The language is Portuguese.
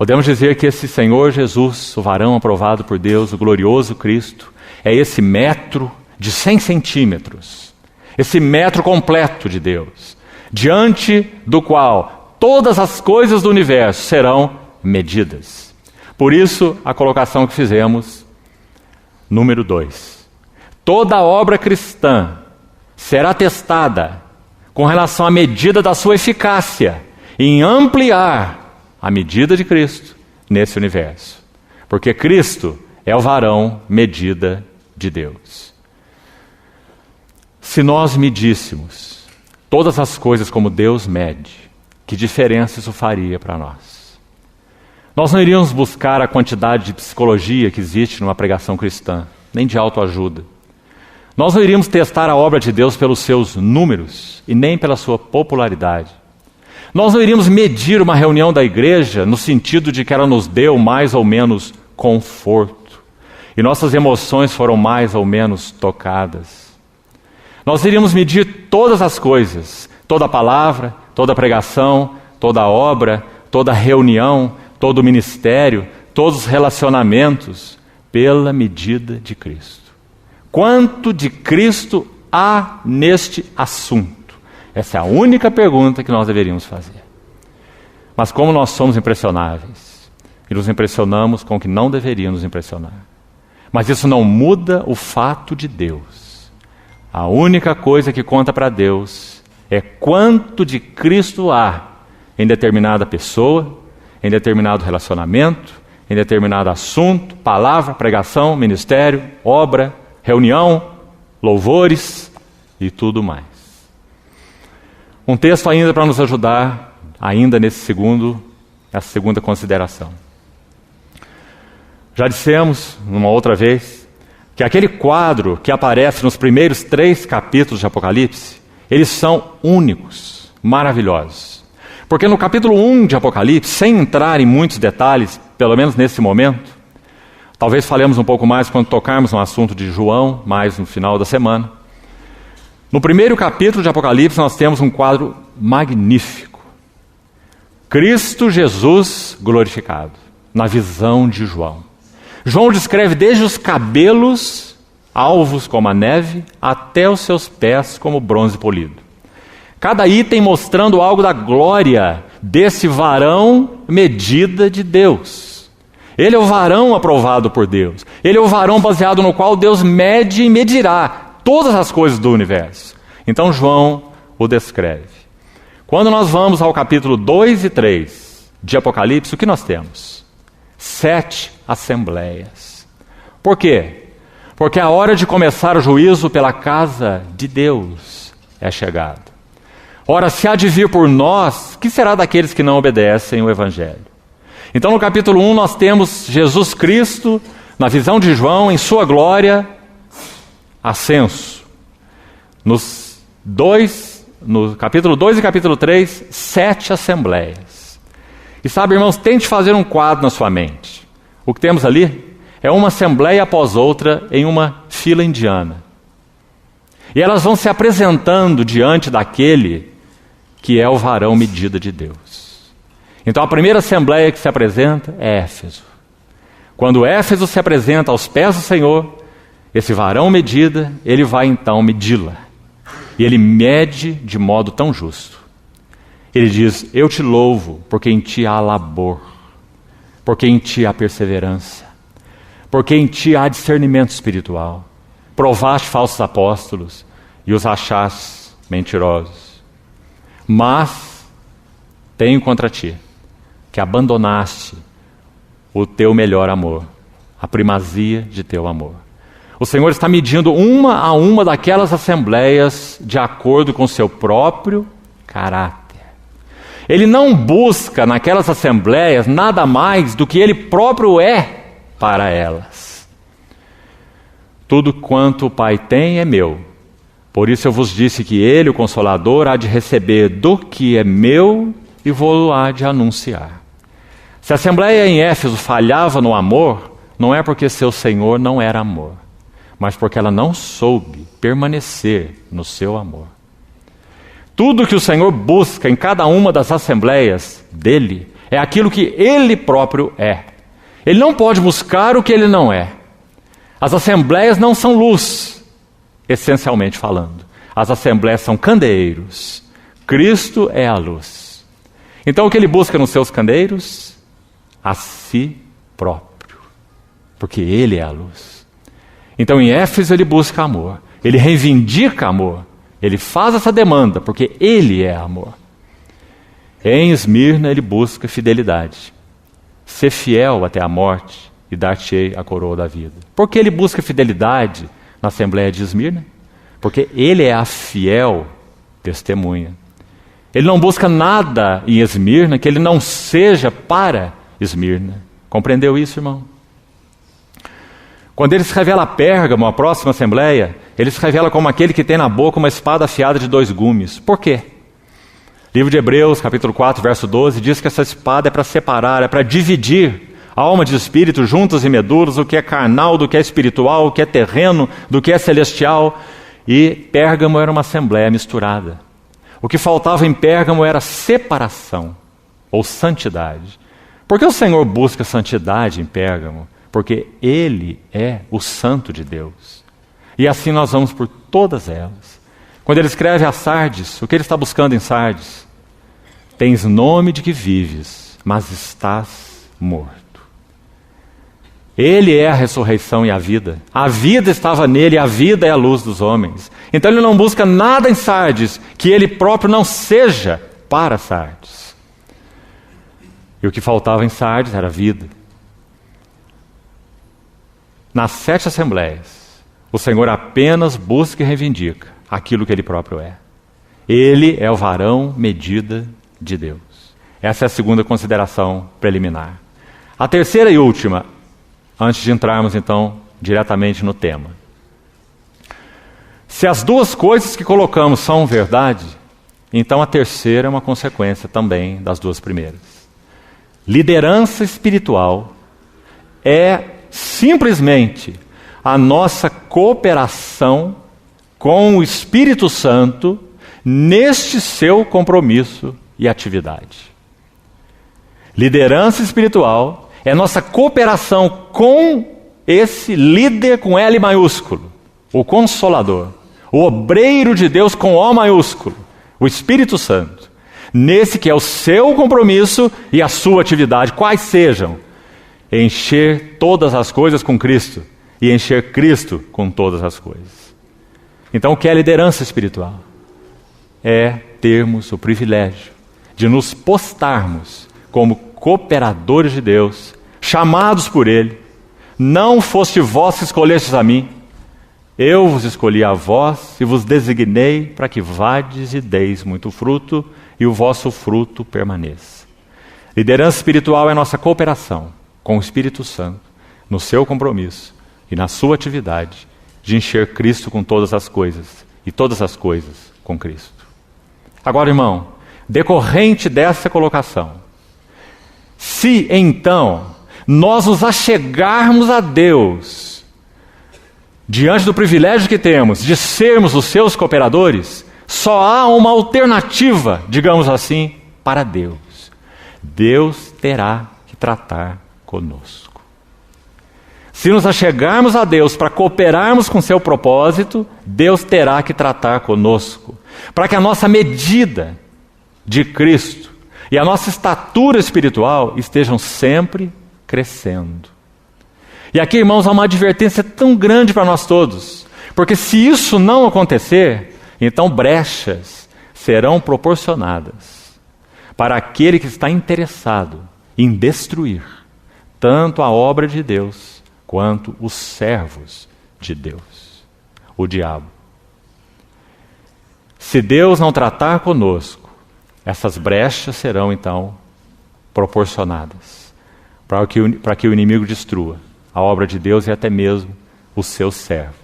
Podemos dizer que esse Senhor Jesus, o varão aprovado por Deus, o glorioso Cristo, é esse metro de 100 centímetros, esse metro completo de Deus, diante do qual todas as coisas do universo serão medidas. Por isso, a colocação que fizemos, número 2. Toda obra cristã será testada com relação à medida da sua eficácia em ampliar a medida de Cristo nesse universo. Porque Cristo é o varão medida de Deus. Se nós medíssemos todas as coisas como Deus mede, que diferença isso faria para nós? Nós não iríamos buscar a quantidade de psicologia que existe numa pregação cristã, nem de autoajuda. Nós não iríamos testar a obra de Deus pelos seus números e nem pela sua popularidade. Nós não iríamos medir uma reunião da igreja no sentido de que ela nos deu mais ou menos conforto e nossas emoções foram mais ou menos tocadas. Nós iríamos medir todas as coisas, toda a palavra, toda a pregação, toda a obra, toda a reunião, todo o ministério, todos os relacionamentos, pela medida de Cristo. Quanto de Cristo há neste assunto? Essa é a única pergunta que nós deveríamos fazer. Mas como nós somos impressionáveis, e nos impressionamos com o que não deveria nos impressionar. Mas isso não muda o fato de Deus. A única coisa que conta para Deus é quanto de Cristo há em determinada pessoa, em determinado relacionamento, em determinado assunto, palavra, pregação, ministério, obra, reunião, louvores e tudo mais. Um texto ainda para nos ajudar, ainda nessa segunda consideração. Já dissemos, numa outra vez, que aquele quadro que aparece nos primeiros 3 capítulos de Apocalipse, eles são únicos, maravilhosos. Porque no capítulo 1 de Apocalipse, sem entrar em muitos detalhes, pelo menos nesse momento, talvez falemos um pouco mais quando tocarmos no assunto de João, mais no final da semana. No primeiro capítulo de Apocalipse, nós temos um quadro magnífico. Cristo Jesus glorificado, na visão de João. João descreve desde os cabelos, alvos como a neve, até os seus pés como bronze polido. Cada item mostrando algo da glória desse varão medida de Deus. Ele é o varão aprovado por Deus. Ele é o varão baseado no qual Deus mede e medirá todas as coisas do universo. Então João o descreve. Quando nós vamos ao capítulo 2 e 3 de Apocalipse, o que nós temos? 7 assembleias. Por quê? Porque a hora de começar o juízo pela casa de Deus é chegada. Ora, se há de vir por nós, que será daqueles que não obedecem o Evangelho? Então no capítulo 1 nós temos Jesus Cristo, na visão de João, em sua glória, ascenso. No capítulo 2 e capítulo 3, 7 assembleias. E sabe, irmãos, tente fazer um quadro na sua mente. O que temos ali é uma assembleia após outra em uma fila indiana. E elas vão se apresentando diante daquele que é o varão medida de Deus. Então a primeira assembleia que se apresenta é Éfeso. Quando Éfeso se apresenta aos pés do Senhor, esse varão medida, ele vai então medi-la. E ele mede de modo tão justo. Ele diz: eu te louvo, porque em ti há labor, porque em ti há perseverança, porque em ti há discernimento espiritual. Provaste falsos apóstolos e os achaste mentirosos. Mas tenho contra ti que abandonaste o teu melhor amor, a primazia de teu amor. O Senhor está medindo uma a uma daquelas assembleias de acordo com o seu próprio caráter. Ele não busca naquelas assembleias nada mais do que Ele próprio é para elas. Tudo quanto o Pai tem é meu. Por isso eu vos disse que Ele, o Consolador, há de receber do que é meu e vou-lo há de anunciar. Se a assembleia em Éfeso falhava no amor, não é porque seu Senhor não era amor, mas porque ela não soube permanecer no seu amor. Tudo que o Senhor busca em cada uma das assembleias dele é aquilo que Ele próprio é. Ele não pode buscar o que Ele não é. As assembleias não são luz, essencialmente falando. As assembleias são candeeiros. Cristo é a luz. Então o que Ele busca nos seus candeeiros? A si próprio. Porque Ele é a luz. Então em Éfeso Ele busca amor. Ele reivindica amor. Ele faz essa demanda, porque Ele é amor. Em Esmirna Ele busca fidelidade. Ser fiel até a morte e dar-te-ei a coroa da vida. Por que Ele busca fidelidade na Assembleia de Esmirna? Porque Ele é a fiel testemunha. Ele não busca nada em Esmirna que Ele não seja para Esmirna. Compreendeu isso, irmão? Quando Ele se revela a Pérgamo, a próxima Assembleia, Ele se revela como aquele que tem na boca uma espada afiada de 2 gumes. Por quê? Livro de Hebreus, capítulo 4, verso 12, diz que essa espada é para separar, é para dividir alma de espírito, juntas e medulas, o que é carnal do que é espiritual, o que é terreno do que é celestial. E Pérgamo era uma assembleia misturada. O que faltava em Pérgamo era separação, ou santidade. Por que o Senhor busca santidade em Pérgamo? Porque Ele é o santo de Deus. E assim nós vamos por todas elas. Quando Ele escreve a Sardes, o que Ele está buscando em Sardes? Tens nome de que vives, mas estás morto. Ele é a ressurreição e a vida. A vida estava nele, a vida é a luz dos homens. Então Ele não busca nada em Sardes que Ele próprio não seja para Sardes. E o que faltava em Sardes era vida. Nas 7 assembleias, o Senhor apenas busca e reivindica aquilo que Ele próprio é. Ele é o varão medida de Deus. Essa é a segunda consideração preliminar. A terceira e última, antes de entrarmos então diretamente no tema. Se as 2 coisas que colocamos são verdade, então a terceira é uma consequência também das 2 primeiras. Liderança espiritual é simplesmente a nossa cooperação com o Espírito Santo neste seu compromisso e atividade. Liderança espiritual é nossa cooperação com esse líder com L maiúsculo, o Consolador, o obreiro de Deus com O maiúsculo, o Espírito Santo, nesse que é o seu compromisso e a sua atividade, quais sejam, encher todas as coisas com Cristo e encher Cristo com todas as coisas. Então o que é liderança espiritual? É termos o privilégio de nos postarmos como cooperadores de Deus, chamados por Ele. Não foste vós que escolhestes a mim, eu vos escolhi a vós e vos designei para que vades e deis muito fruto e o vosso fruto permaneça. Liderança espiritual é a nossa cooperação com o Espírito Santo, no seu compromisso e na sua atividade de encher Cristo com todas as coisas e todas as coisas com Cristo. Agora, irmão, decorrente dessa colocação, se então nós nos achegarmos a Deus, diante do privilégio que temos de sermos os seus cooperadores, só há uma alternativa, digamos assim, para Deus. Deus terá que tratar conosco. Se nos achegarmos a Deus para cooperarmos com seu propósito, Deus terá que tratar conosco, para que a nossa medida de Cristo e a nossa estatura espiritual estejam sempre crescendo. E aqui, irmãos, há uma advertência tão grande para nós todos, porque se isso não acontecer, então brechas serão proporcionadas para aquele que está interessado em destruir tanto a obra de Deus quanto os servos de Deus, o diabo. Se Deus não tratar conosco, essas brechas serão então proporcionadas para que o inimigo destrua a obra de Deus e até mesmo os seus servos.